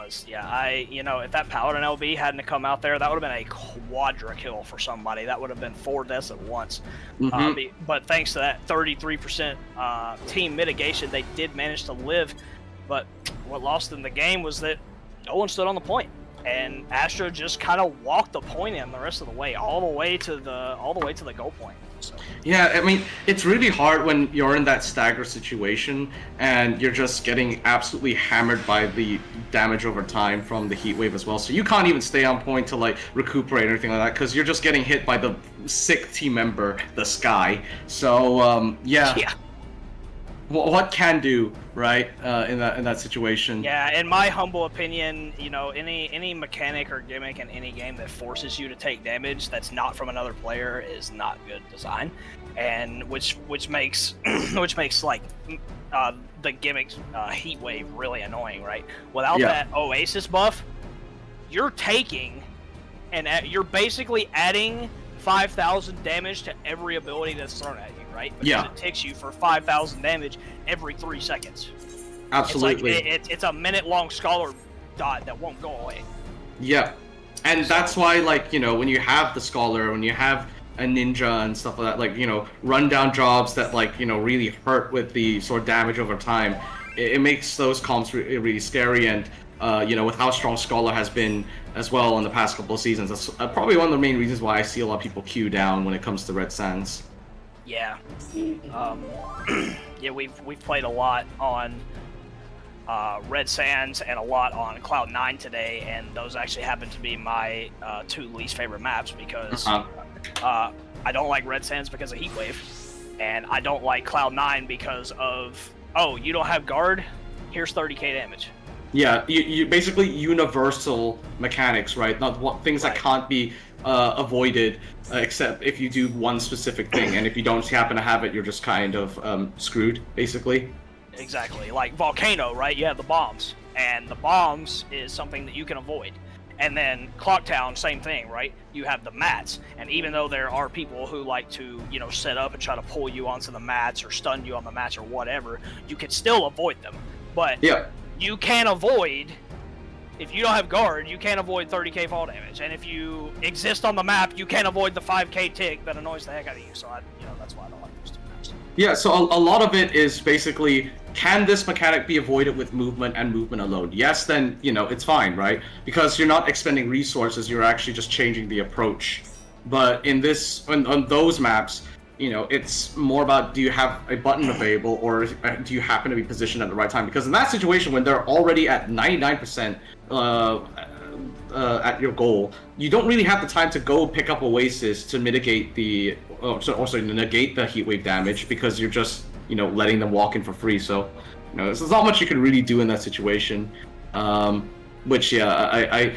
was. Yeah, if that Paladin LB hadn't come out there, that would have been a quadra kill for somebody. That would have been 4 deaths at once. But thanks to that 33% team mitigation, they did manage to live. But what lost in the game was that no one stood on the point, and Astro just kind of walked the point in the rest of the way, all the way to the goal point. So. Yeah, I mean, it's really hard when you're in that stagger situation and you're just getting absolutely hammered by the damage over time from the heat wave as well. So you can't even stay on point to like recuperate or anything like that because you're just getting hit by the sick team member, the Sky. So yeah. What can do, right, in that situation? Yeah, in my humble opinion, any mechanic or gimmick in any game that forces you to take damage that's not from another player is not good design, and which makes like the gimmick's heat wave really annoying, right? Without that Oasis buff, you're taking and you're basically adding 5,000 damage to every ability that's thrown at you, right? Because it ticks you for 5,000 damage every 3 seconds. Absolutely. It's a minute-long Scholar dot that won't go away. Yeah. And that's why, like, when you have the Scholar, when you have a Ninja and stuff like that, like, rundown jobs that, like, really hurt with the sort of damage over time, it makes those comps really scary. And with how strong Scholar has been as well in the past couple of seasons, that's probably one of the main reasons why I see a lot of people queue down when it comes to Red Sands. Yeah. Yeah, we've played a lot on Red Sands and a lot on Cloud9 today, and those actually happen to be my 2 least favorite maps because I don't like Red Sands because of Heatwave, and I don't like Cloud9 because of, you don't have guard, here's 30k damage. Yeah, you basically universal mechanics, right? Not things that can't be avoided, except if you do one specific thing, and if you don't happen to have it, you're just kind of screwed, basically. Exactly. Like Volcano, right? You have the bombs, and the bombs is something that you can avoid. And then Clocktown, same thing, right? You have the mats, and even though there are people who like to, set up and try to pull you onto the mats or stun you on the mats or whatever, you can still avoid them. But you can avoid, if you don't have guard, you can't avoid 30k fall damage. And if you exist on the map, you can't avoid the 5k tick that annoys the heck out of you. So that's why I don't like those 2 maps. Yeah, so a lot of it is basically, can this mechanic be avoided with movement and movement alone? Yes, then, it's fine, right? Because you're not expending resources, you're actually just changing the approach. But on those maps, it's more about, do you have a button available, or do you happen to be positioned at the right time? Because in that situation, when they're already at 99% at your goal, you don't really have the time to go pick up Oasis to mitigate also negate the heatwave damage, because you're just, letting them walk in for free. So, there's not much you can really do in that situation. Which, I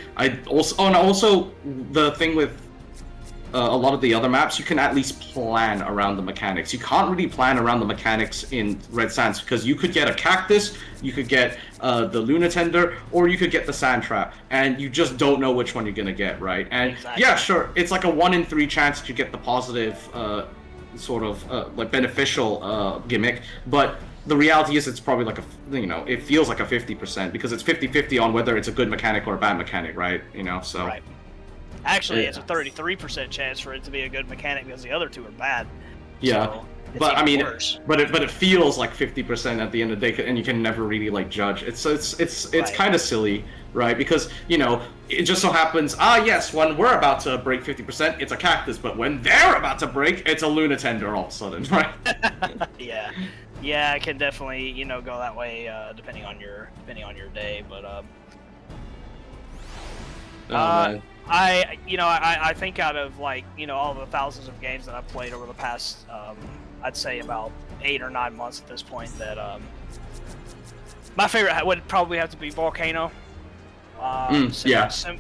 also the thing with a lot of the other maps, you can at least plan around the mechanics. You can't really plan around the mechanics in Red Sands, because you could get a Cactus, you could get the Lunatender, or you could get the Sand Trap, and you just don't know which one you're gonna get, right? And yeah, sure, it's like a 1 in 3 chance that you get the positive sort of like beneficial gimmick, but the reality is it's probably like it feels like a 50%, because it's 50-50 on whether it's a good mechanic or a bad mechanic, right? So. Right. Actually, it's a 33% chance for it to be a good mechanic because the other 2 are bad. Yeah, so but I mean, but it feels like 50% at the end of the day, and you can never really like judge. It's kind of silly, right? Because it just so happens, yes, when we're about to break 50%, it's a Cactus, but when they're about to break, it's a Lunatender all of a sudden, right? Yeah, it can definitely go that way depending on your day, but man. I think out of all the thousands of games that I've played over the past, I'd say about 8 or 9 months at this point, that my favorite would probably have to be Volcano.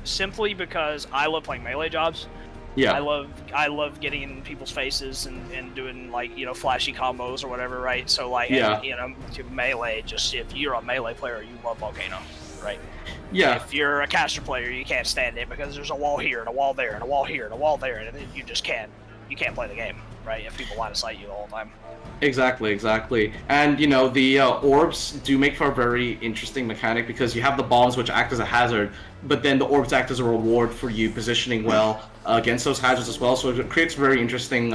Simply because I love playing melee jobs. Yeah. I love getting in people's faces and doing flashy combos or whatever, right? So to melee, just if you're a melee player, you love Volcano, right? Yeah. If you're a caster player, you can't stand it because there's a wall here and a wall there and a wall here and a wall there, and you just can't play the game, right? If people line of sight you the whole time. Exactly. And, you know, the orbs do make for a very interesting mechanic because you have the bombs which act as a hazard, but then the orbs act as a reward for you positioning well against those hazards as well. So it creates very interesting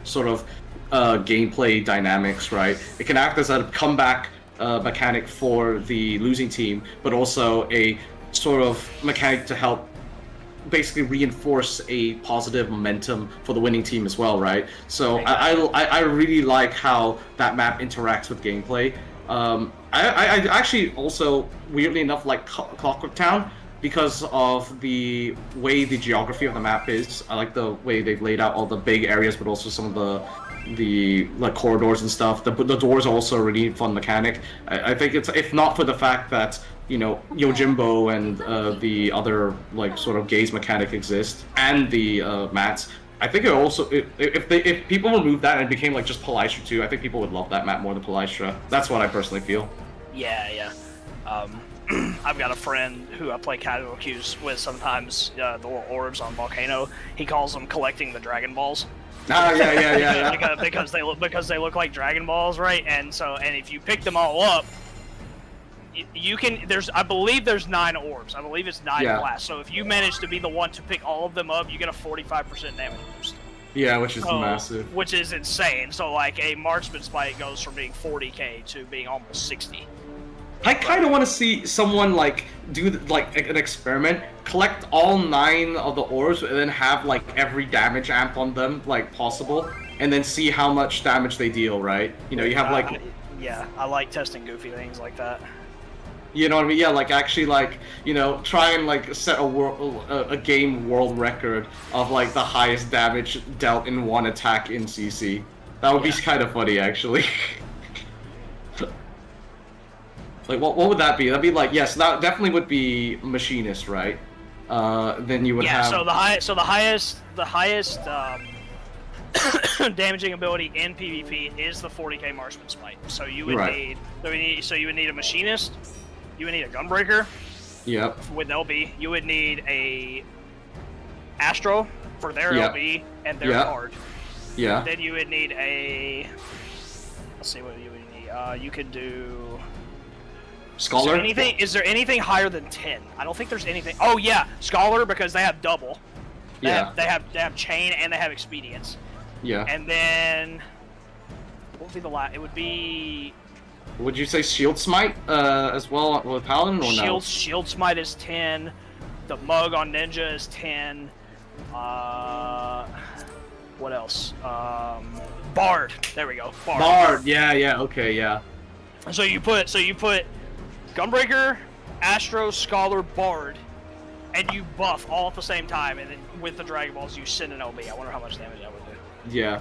sort of gameplay dynamics, right? It can act as a comeback mechanic for the losing team, but also a sort of mechanic to help basically reinforce a positive momentum for the winning team as well, right? So I really like how that map interacts with gameplay. I actually also, weirdly enough, like Clockwork Town because of the way the geography of the map is. I like the way they've laid out all the big areas, but also some of the like corridors and stuff. The doors are also a really fun mechanic. I think it's, if not for the fact that, you know, Yojimbo and the other like sort of gaze mechanic exist, and the mats. I think it also, if people remove that and it became like just Palystra 2, I think people would love that map more than Palystra. That's what I personally feel. Yeah. I've got a friend who I play casual queues with sometimes. The little orbs on Volcano. He calls them collecting the Dragon Balls. Yeah. because they look like Dragon Balls, right? And if you pick them all up, you can. I believe there's 9 orbs. I believe it's 9 blasts. So if you manage to be the one to pick all of them up, you get a 45% damage boost. Yeah, which is massive. Which is insane. So like a marksman spike goes from being 40k to being almost 60. I kind of want to see someone like do like an experiment, collect all 9 of the orbs, and then have like every damage amp on them like possible, and then see how much damage they deal. Right? You know, you have like. I like testing goofy things like that. You know what I mean? Yeah, like actually, like, you know, try and like set a game world record of like the highest damage dealt in one attack in CC. That would be kind of funny, actually. Like, what would that be? That'd be like, yes, that definitely would be Machinist, right? Then you would have. Yeah. So the highest damaging ability in PvP is the 40k Marksman Smite. So you would need a Machinist. You would need a Gunbreaker. Yep. With LB, you would need a Astro for their LB and their card. Yeah. Then you would need a. Let's see what you would need. You could do. Scholar. Is there anything higher than 10? I don't think there's anything. Oh yeah, Scholar, because they have double. They have chain and they have expedience. Yeah. And then what would be the last? It would be. Would you say Shield Smite as well with Paladin or no? Shield Smite is 10. The Mug on Ninja is 10. What else? Bard. There we go. Bard. Yeah. Okay. Yeah. So you put Gunbreaker, Astro, Scholar, Bard, and you buff all at the same time, and then with the Dragon Balls you send an LB. I wonder how much damage that would do. Yeah.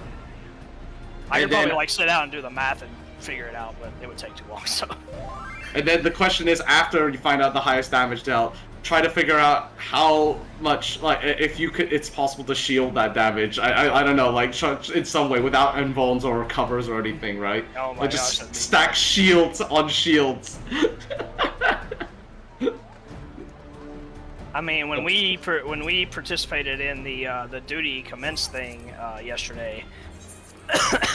I could probably like sit down and do the math and figure it out, but it would take too long. So. And then the question is, after you find out the highest damage dealt, try to figure out how much, like, if you could, it's possible to shield that damage. I don't know, like, in some way without invulns or covers or anything, right? Oh my gosh. Just stack shields on shields. I mean, when we participated in the duty commence thing yesterday,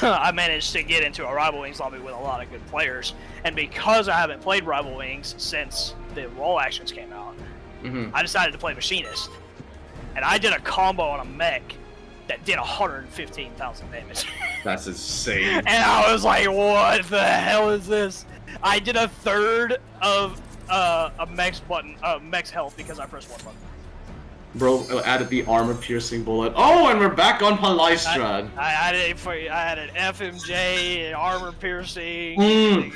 I managed to get into a Rival Wings lobby with a lot of good players, and because I haven't played Rival Wings since the roll actions came out, I decided to play Machinist, and I did a combo on a mech that did 115,000 damage. That's insane. And I was like, what the hell is this? I did a third of a mech's health because I pressed one button. Bro added the armor-piercing bullet. Oh, and we're back on Palystra. I added FMJ, and armor-piercing, an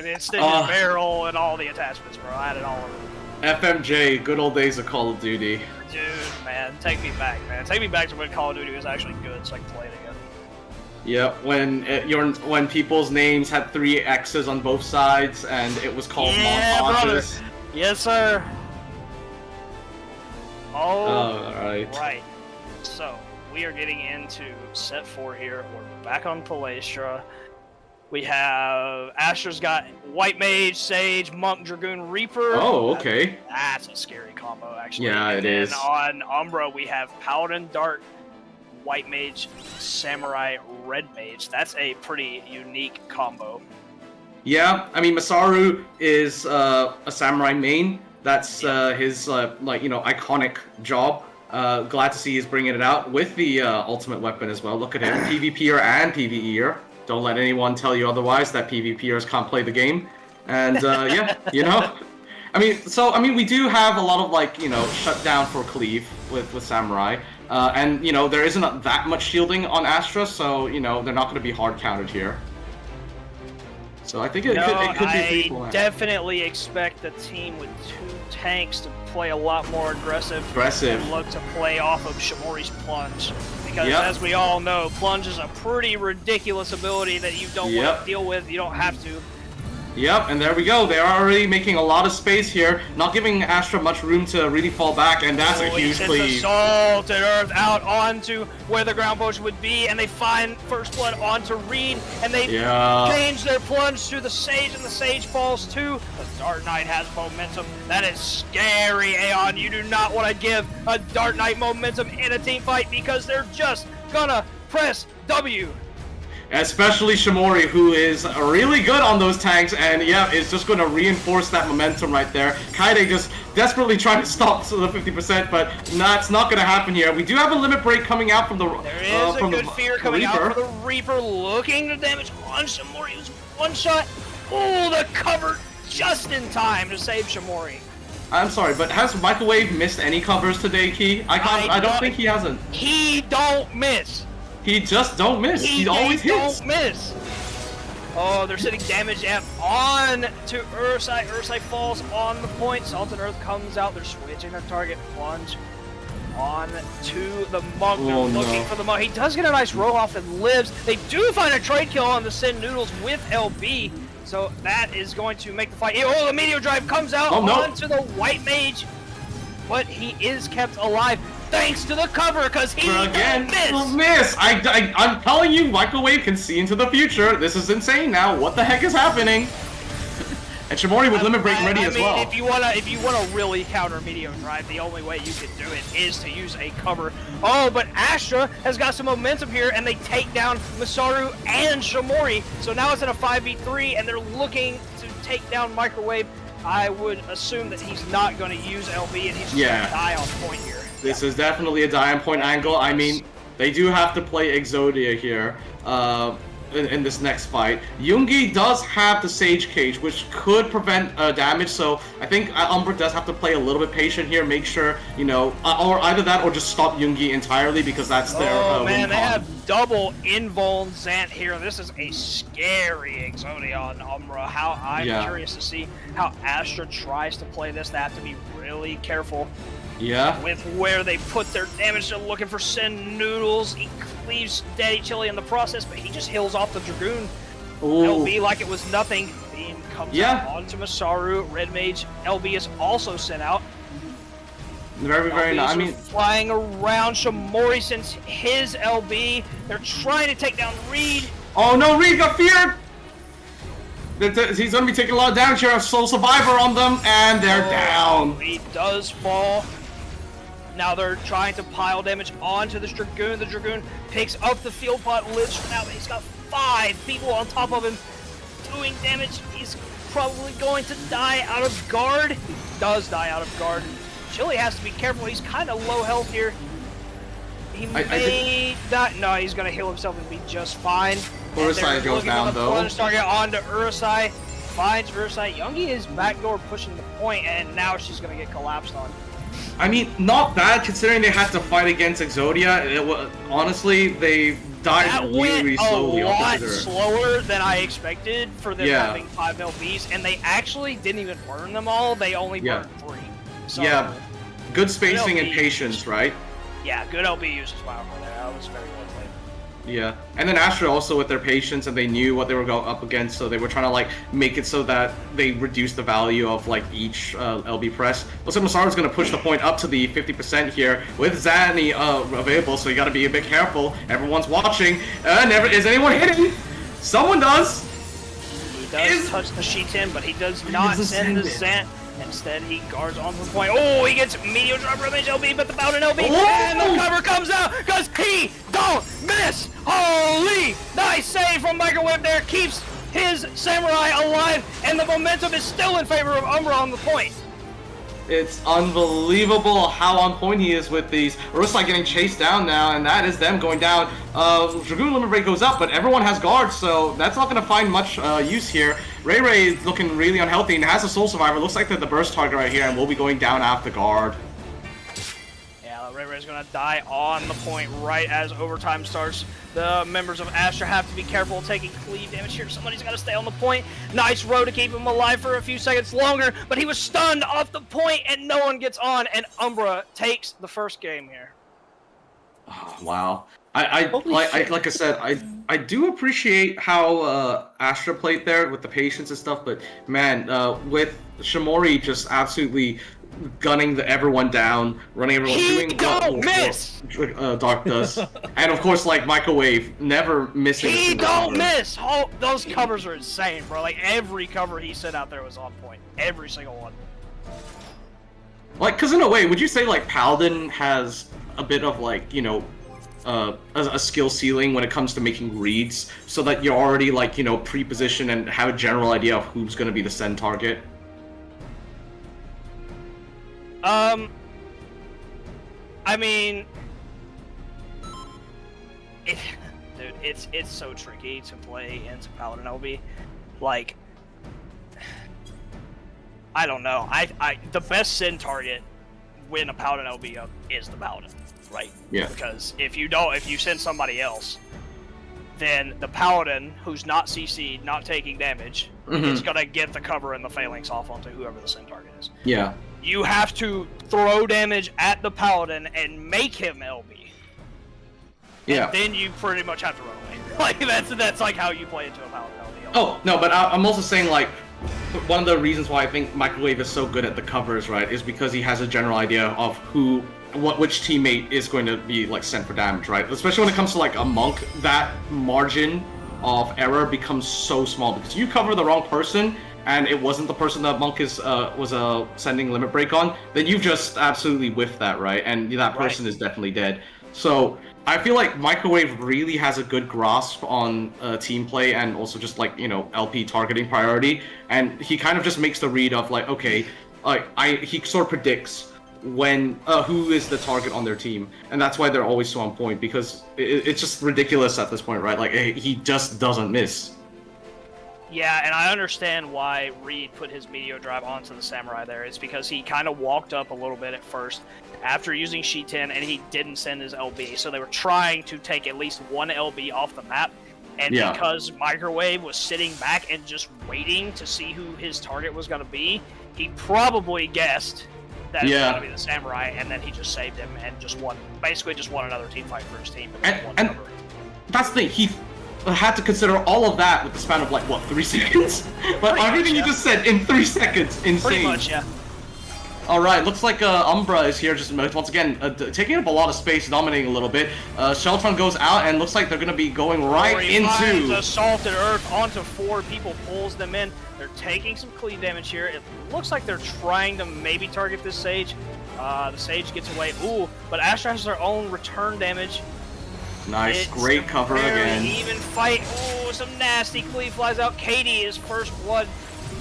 extended barrel, and all the attachments, bro. I added all of them. FMJ, good old days of Call of Duty. Dude, man, take me back, man. Take me back to when Call of Duty was actually good, so I could play it again. Yep, when people's names had 3 X's on both sides, and it was called montages. Brother. Yes, sir. Alright. Right. So, we are getting into set 4 here. We're back on Palystra. We have Asher's got White Mage, Sage, Monk, Dragoon, Reaper. Oh, okay. That's a scary combo, actually. Yeah, it is. And on Umbra, we have Paladin, Dark, White Mage, Samurai, Red Mage. That's a pretty unique combo. Yeah, I mean, Masaru is a Samurai main. That's his, like, you know, iconic job. Glad to see he's bringing it out with the ultimate weapon as well. Look at him, PvPer and PvEer. Don't let anyone tell you otherwise that PvPers can't play the game. And yeah, you know, I mean, we do have a lot of, like, you know, shutdown for cleave with Samurai. And, you know, there isn't that much shielding on Astra, so, you know, they're not going to be hard countered here. So I think it could be I definitely expect the team with 2 tanks to play a lot more aggressive. And look to play off of Shimori's Plunge. Because as we all know, Plunge is a pretty ridiculous ability that you don't want to deal with. You don't have to. Yep, and there we go. They are already making a lot of space here, not giving Astra much room to really fall back, and that's a huge cleave. Salted Earth out onto where the ground potion would be, and they find First Blood onto Reed, and they change their plunge to the Sage, and the Sage falls too. The Dark Knight has momentum. That is scary, Aeon. You do not want to give a Dark Knight momentum in a team fight because they're just gonna press W. Especially Shimori, who is really good on those tanks, and yeah, is just going to reinforce that momentum right there. Kaide just desperately trying to stop the 50%, but that's not going to happen here. We do have a limit break coming out from the There is a good fear coming out for the Reaper, looking to damage on Shimori, who's one shot. Oh, the cover just in time to save Shimori. I'm sorry, but has Microwave missed any covers today, Key? I don't think he hasn't. He don't miss. He just don't miss. He always hits. Don't miss. Oh, they're sitting damage amp on to Ursai. Ursai falls on the point. Salted Earth comes out. They're switching their target. Plunge on to the Monk. They're looking for the Monk. He does get a nice roll off and lives. They do find a trade kill on the Sin Noodles with LB. So that is going to make the fight. Oh, the Meteor Drive comes out onto the White Mage. But he is kept alive. Thanks to the cover, because he don't miss. I'm telling you, Microwave can see into the future. This is insane now. What the heck is happening? And Shimori with limit break ready as well. If you wanna really counter Meteor Drive, the only way you can do it is to use a cover. Oh, but Astra has got some momentum here, and they take down Masaru and Shimori. So now it's in a 5v3, and they're looking to take down Microwave. I would assume that he's not going to use LB, and he's just going to die on point here. This is definitely a die on point angle. I mean, they do have to play Exodia here in this next fight. Yoongi does have the Sage Cage, which could prevent damage, so I think Umbra does have to play a little bit patient here, make sure, you know, or either that or just stop Yoongi entirely, because that's their man, they have double invuln Zant here. This is a scary Exodia on Umbra. I'm curious to see how Astra tries to play this. They have to be really careful. With where they put their damage. They're looking for Sin Noodles. He cleaves Daddy Chili in the process, but he just heals off the Dragoon. LB like it was nothing. Beam comes out onto Masaru. Red Mage. LB is also sent out. Very nice. I mean, flying around Shimori since his LB. They're trying to take down Reed. Oh no, Reed got feared! He's going to be taking a lot of damage here. Soul Survivor on them, and they're down. Reed does fall. Now they're trying to pile damage onto this Dragoon. The Dragoon picks up the field pot, lives for now, but he's got 5 people on top of him doing damage. He's probably going to die out of guard. He does die out of guard. Chili has to be careful. He's kind of low health here. He may not. No, he's going to heal himself and be just fine. Ursai goes down though. Plunge target onto Ursai. Finds Ursai. Youngie is backdoor pushing the point, and now she's going to get collapsed on. I mean, not bad considering they had to fight against Exodia. It was, honestly, they died really slowly. A lot slower than I expected for them having 5 LBs, and they actually didn't even burn them all. They only burned 3. So, good spacing and patience, right? Yeah, good LB use as well for there. That was very well played. Yeah, and then Astra also with their patience, and they knew what they were going up against, so they were trying to like make it so that they reduce the value of like each LB press. Looks like Masaru's going to push the point up to the 50% here with Zanny available, so you got to be a bit careful. Everyone's watching. Is anyone hitting? Someone does. He does touch the Sheetin, but he does not send the Zant Instead, he guards onto the point. Oh, he gets medium drop revenge LB, but the Bowden LB, and the cover comes out because he don't miss. Holy! Nice save from Microwave there, keeps his Samurai alive, and the momentum is still in favor of Umbra on the point. It's unbelievable how on point he is with these. Rusai getting chased down now, and that is them going down. Dragoon Limit Break goes up, but everyone has guards, so that's not going to find much use here. Ray is looking really unhealthy and has a Soul Survivor. Looks like they're the burst target right here, and will be going down after guard. Yeah, Ray's going to die on the point right as overtime starts. The members of Astra have to be careful taking cleave damage here. Somebody's got to stay on the point. Nice row to keep him alive for a few seconds longer, but he was stunned off the point and no one gets on, and Umbra takes the first game here. Oh, wow. Like I said, I do appreciate how Astra played there with the patience and stuff, but man, with Shimori just absolutely gunning everyone down, running everyone, doing don't miss. Dark does, and of course, like Microwave, never missing. He don't miss. Oh, those covers are insane, bro. Like every cover he sent out there was on point. Every single one. Like, cause in a way, would you say like Paladin has a bit of like, you know, a skill ceiling when it comes to making reads, so that you're already like, you know, pre-positioned and have a general idea of who's going to be the send target? I mean, dude, it's so tricky to play into Paladin LB. Like, I don't know. The best send target when a Paladin LB up is the Paladin, right? Yeah. Because if you send somebody else, then the Paladin, who's not CC'd, not taking damage, is gonna get the cover and the phalanx off onto whoever the send target is. Yeah. You have to throw damage at the Paladin and make him LB. Yeah. And then you pretty much have to run away. Like that's like how you play into a Paladin LB. Oh no, but I'm also saying like one of the reasons why I think Microwave is so good at the covers, right, is because he has a general idea of which teammate is going to be like sent for damage, right? Especially when it comes to like a monk, that margin of error becomes so small because you cover the wrong person and it wasn't the person that monk was sending limit break on, then you've just absolutely whiffed that, right? And that person is definitely dead. So I feel like Microwave really has a good grasp on team play and also just like, you know, LP targeting priority, and he kind of just makes the read of like, okay, he sort of predicts when who is the target on their team, and that's why they're always so on point, because it's just ridiculous at this point, right? Like he just doesn't miss. Yeah, and I understand why Reed put his Meteor Drive onto the Samurai there. It's because he kind of walked up a little bit at first after using Sheet 10, and he didn't send his LB. So they were trying to take at least one LB off the map. And because Microwave was sitting back and just waiting to see who his target was going to be, he probably guessed that it was going to be the Samurai, and then he just saved him and basically just won another team fight for his team. And that's the thing, he had to consider all of that with the span of like, what, 3 seconds? But everything you just said in 3 seconds, insane. Pretty much, yeah. Alright, looks like Umbra is here just once again, taking up a lot of space, dominating a little bit. Sheltron goes out, and looks like they're going to be going right into... Assaulted Earth onto 4 people, pulls them in. They're taking some cleave damage here. It looks like they're trying to maybe target this Sage. The Sage gets away. Ooh, but Astra has their own return damage. Nice, great cover again. Even fight. Ooh, some nasty cleave flies out. Katie is first blood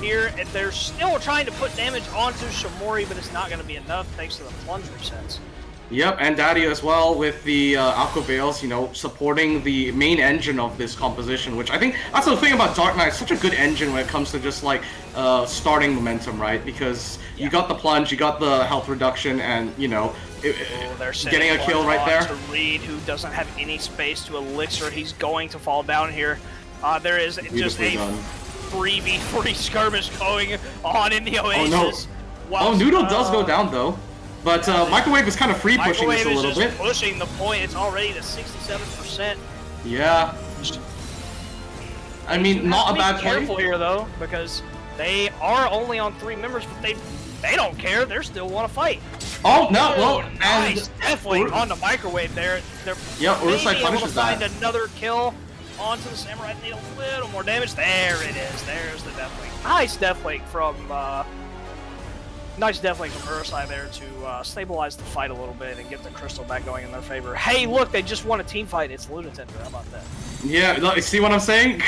here, and they're still trying to put damage onto Shimori, but it's not going to be enough thanks to the plunge resets. Yep, and Daddy as well with the Aqua Veils, you know, supporting the main engine of this composition, which I think that's the thing about Dark Knight. It's such a good engine when it comes to just like starting momentum, right? Because you got the plunge, you got the health reduction, and you know, getting a kill right there. To Reed, who doesn't have any space to Elixir, he's going to fall down here. There is just a 3v3 skirmish going on in the Oasis. Oh, no. Noodle does go down though. But Microwave is kind of free pushing this a little bit. Pushing the point. It's already to 67%. Yeah. I mean, not a bad play. Careful here though, because they are only on 3 members, but they don't care. They still want to fight. Oh no! Well, nice, definitely on the Microwave there. They're Urusai punishes that. Find another kill onto the Samurai. Need a little more damage. There it is. There's the Deathlink. Nice Deathlink from Nice definitely from Urusai there to stabilize the fight a little bit and get the crystal back going in their favor. Hey, look, they just won a team fight. It's Lunatender. How about that? Yeah, look, see what I'm saying?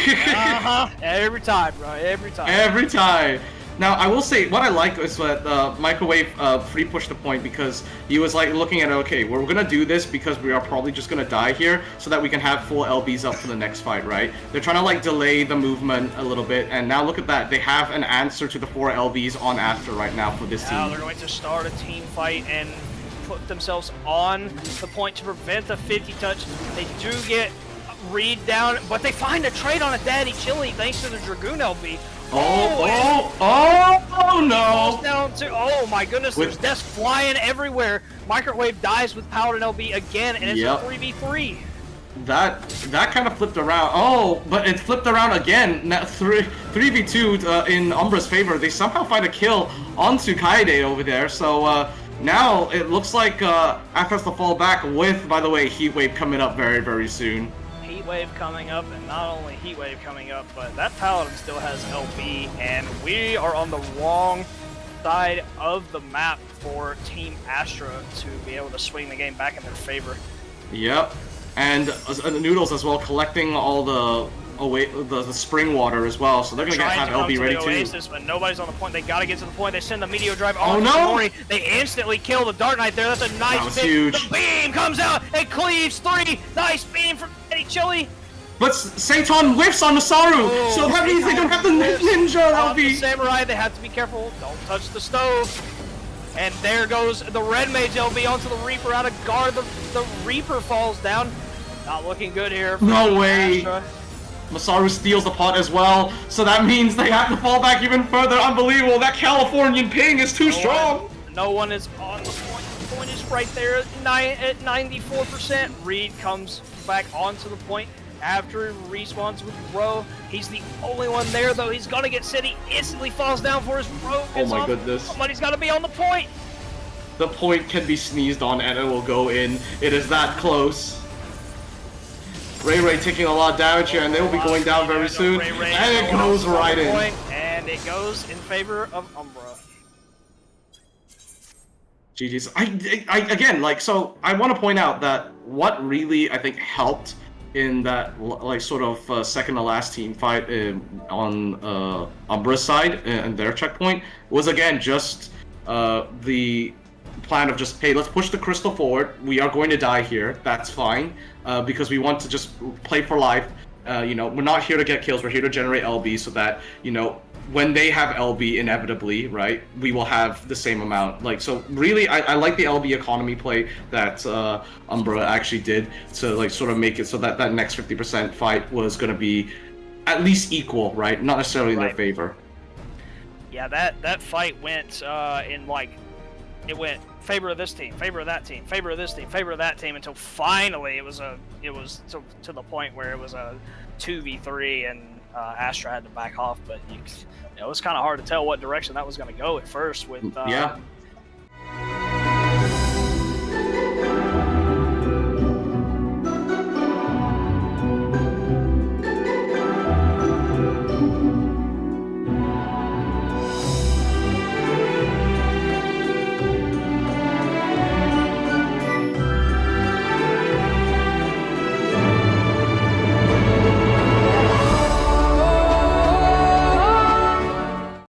Every time, bro. Every time. Every time. Now, I will say, what I like is that Microwave free pushed the point because he was like looking at, okay, we're going to do this because we are probably just going to die here so that we can have full LBs up for the next fight, right? They're trying to like delay the movement a little bit, and now look at that. They have an answer to the 4 LBs on Astra right now for this team. Now they're going to start a team fight and put themselves on the point to prevent the 50 touch. They do get Reed down, but they find a trade on a Daddy Chili thanks to the Dragoon LB. Oh no! Down to, oh my goodness, there's deaths flying everywhere. Microwave dies with Paladin LB again, and it's a 3v3. That kind of flipped around. Oh, but it flipped around again. Now 3v2 in Umbra's favor. They somehow find a kill onto Kaede over there. So now it looks like After has to fall back with, by the way, Heatwave coming up very, very soon. Heatwave coming up, and not only Heatwave coming up, but that Paladin still has LB, and we are on the wrong side of the map for Team Astra to be able to swing the game back in their favor. Yep, and Noodles as well collecting all the spring water as well, so they're gonna have LB ready too. Oasis, but nobody's on the point. They gotta get to the point. They send the Meteor Drive on. Oh no! Mori. They instantly kill the Dark Knight there. That's a nice that was hit. huge. The beam comes out and cleaves 3. Nice beam from Daddy Chili. But Seiton whiffs on Masaru, so that means they don't have the ninja LB. Samurai, they have to be careful. Don't touch the stove. And there goes the Red Mage LB onto the Reaper out of guard. The Reaper falls down. Not looking good here. No way. Astra. Masaru steals the pot as well, so that means they have to fall back even further. Unbelievable. That Californian ping is too strong. No one is on the point. The point is right there at 94%. Reed comes back onto the point after he respawns with Ro. He's the only one there, though. He's going to get City. Instantly falls down for his Ro. Oh my goodness. Somebody's got to be on the point. The point can be sneezed on and it will go in. It is that close. Ray taking a lot of damage here, and they will be going down very soon. And it goes right in. And it goes in favor of Umbra. GG's. Again, like, so I want to point out that what really I think helped in that like sort of second to last team fight on Umbra's side and their checkpoint was again just the plan of just, hey, let's push the crystal forward. We are going to die here. That's fine. Because we want to just play for life. You know, we're not here to get kills. We're here to generate LB so that, you know, when they have LB inevitably, right, we will have the same amount. Like, so really, I like the LB economy play that Umbra actually did to like sort of make it so that that next 50% fight was going to be at least equal, right? Not necessarily in their favor. Yeah, that fight went in like, it went favor of this team, favor of that team, favor of this team, favor of that team, until finally it was to the point where it was a 2v3 and Astra had to back off. But you know, it was kind of hard to tell what direction that was going to go at first with